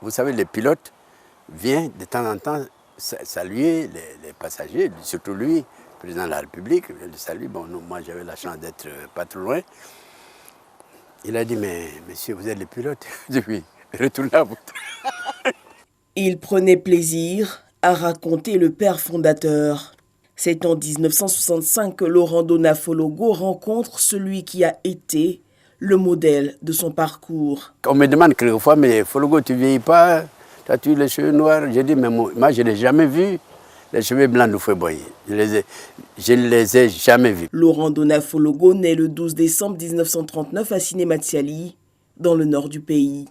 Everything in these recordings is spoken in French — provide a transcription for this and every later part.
vous savez, les pilotes viennent de temps en temps saluer les passagers, surtout lui, président de la République, le salue. Bon, non, moi j'avais la chance d'être pas trop loin. Il a dit, mais monsieur, vous êtes le pilote? J'ai dit, oui, retournez à vous. Il prenait plaisir à raconter le père fondateur. C'est en 1965 que Laurent Donafologo rencontre celui qui a été le modèle de son parcours. On me demande quelquefois, mais Fologo, tu ne vieillis pas, tu as les cheveux noirs. J'ai dit, mais moi, je ne l'ai jamais vu, les cheveux blancs de Fouet-Boyer. Je ne les ai jamais vus. Laurent Donafologo naît le 12 décembre 1939 à Sinématiali, dans le nord du pays.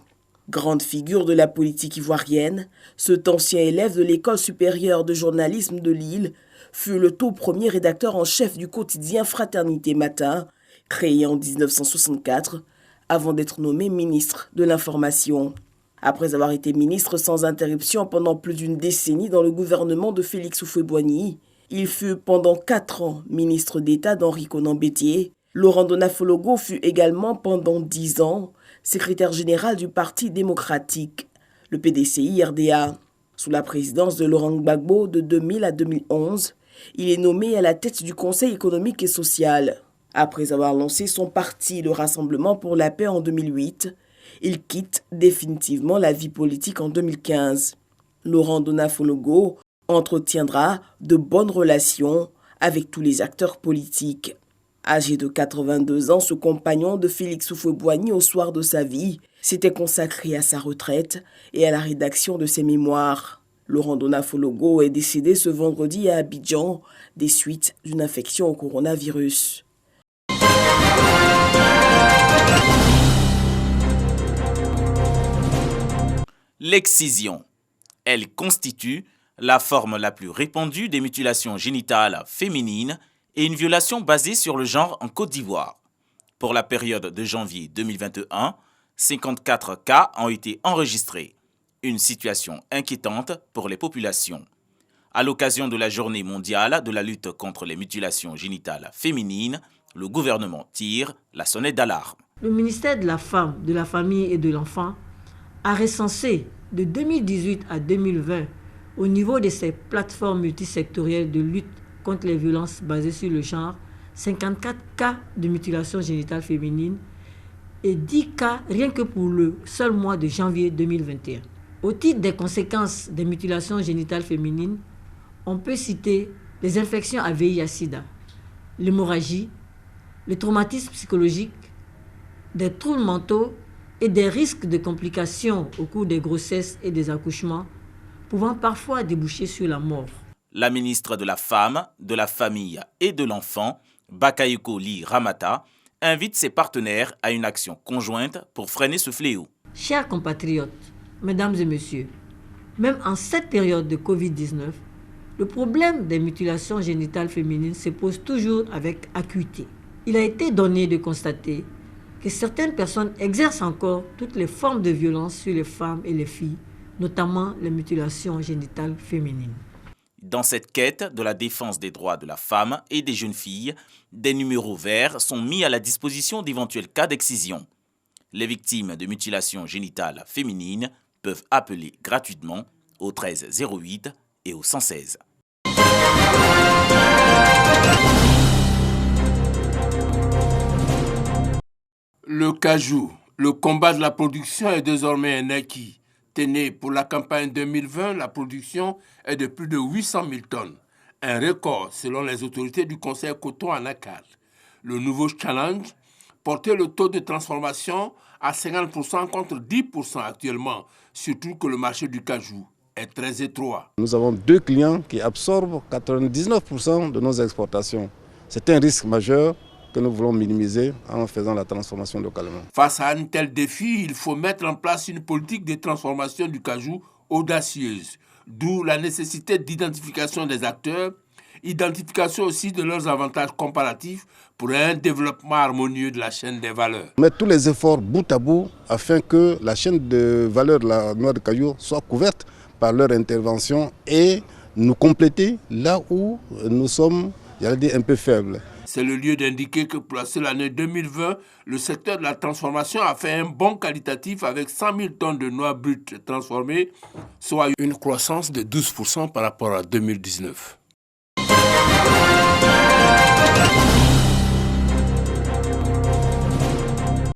Grande figure de la politique ivoirienne, cet ancien élève de l'École supérieure de journalisme de Lille fut le tout premier rédacteur en chef du quotidien Fraternité Matin, créé en 1964, avant d'être nommé ministre de l'Information. Après avoir été ministre sans interruption pendant plus d'une décennie dans le gouvernement de Félix Houphouët-Boigny, il fut pendant 4 ans ministre d'État d'Henri Konan Bédié. Laurent Donafologo fut également pendant 10 ans secrétaire général du Parti démocratique, le PDCI-RDA. Sous la présidence de Laurent Gbagbo de 2000 à 2011, il est nommé à la tête du Conseil économique et social. Après avoir lancé son parti, le Rassemblement pour la paix en 2008, il quitte définitivement la vie politique en 2015. Laurent Donafologo entretiendra de bonnes relations avec tous les acteurs politiques. Âgé de 82 ans, ce compagnon de Félix Houphouët-Boigny au soir de sa vie s'était consacré à sa retraite et à la rédaction de ses mémoires. Laurent Donafologo est décédé ce vendredi à Abidjan des suites d'une infection au coronavirus. L'excision. Elle constitue la forme la plus répandue des mutilations génitales féminines et une violation basée sur le genre en Côte d'Ivoire. Pour la période de janvier 2021, 54 cas ont été enregistrés. Une situation inquiétante pour les populations. À l'occasion de la journée mondiale de la lutte contre les mutilations génitales féminines, le gouvernement tire la sonnette d'alarme. Le ministère de la Femme, de la Famille et de l'Enfant a recensé de 2018 à 2020 au niveau de ses plateformes multisectorielles de lutte contre les violences basées sur le genre, 54 cas de mutilation génitale féminine et 10 cas rien que pour le seul mois de janvier 2021. Au titre des conséquences des mutilations génitales féminines, on peut citer les infections à VIH-Sida, l'hémorragie, le traumatisme psychologique, des troubles mentaux et des risques de complications au cours des grossesses et des accouchements, pouvant parfois déboucher sur la mort. La ministre de la Femme, de la Famille et de l'Enfant, Bakayoko Ly Ramata, invite ses partenaires à une action conjointe pour freiner ce fléau. Chers compatriotes, mesdames et messieurs, même en cette période de Covid-19, le problème des mutilations génitales féminines se pose toujours avec acuité. Il a été donné de constater que certaines personnes exercent encore toutes les formes de violence sur les femmes et les filles, notamment les mutilations génitales féminines. Dans cette quête de la défense des droits de la femme et des jeunes filles, des numéros verts sont mis à la disposition d'éventuels cas d'excision. Les victimes de mutilations génitales féminines peuvent appeler gratuitement au 13 08 et au 116. Le cajou, le combat de la production est désormais un acquis. Tenez, pour la campagne 2020, la production est de plus de 800 000 tonnes. Un record selon les autorités du Conseil coton à Nakal. Le nouveau challenge, porter le taux de transformation à 50% contre 10% actuellement, surtout que le marché du cajou est très étroit. Nous avons 2 clients qui absorbent 99% de nos exportations. C'est un risque majeur que nous voulons minimiser en faisant la transformation localement. Face à un tel défi, il faut mettre en place une politique de transformation du cajou audacieuse, d'où la nécessité d'identification des acteurs, identification aussi de leurs avantages comparatifs pour un développement harmonieux de la chaîne des valeurs. Mettre tous les efforts bout à bout afin que la chaîne de valeur de la noix de cajou soit couverte par leur intervention et nous compléter là où nous sommes j'allais dire un peu faible. C'est le lieu d'indiquer que pour la seule année 2020, le secteur de la transformation a fait un bond qualitatif avec 100 000 tonnes de noix brutes transformées, soit une croissance de 12% par rapport à 2019.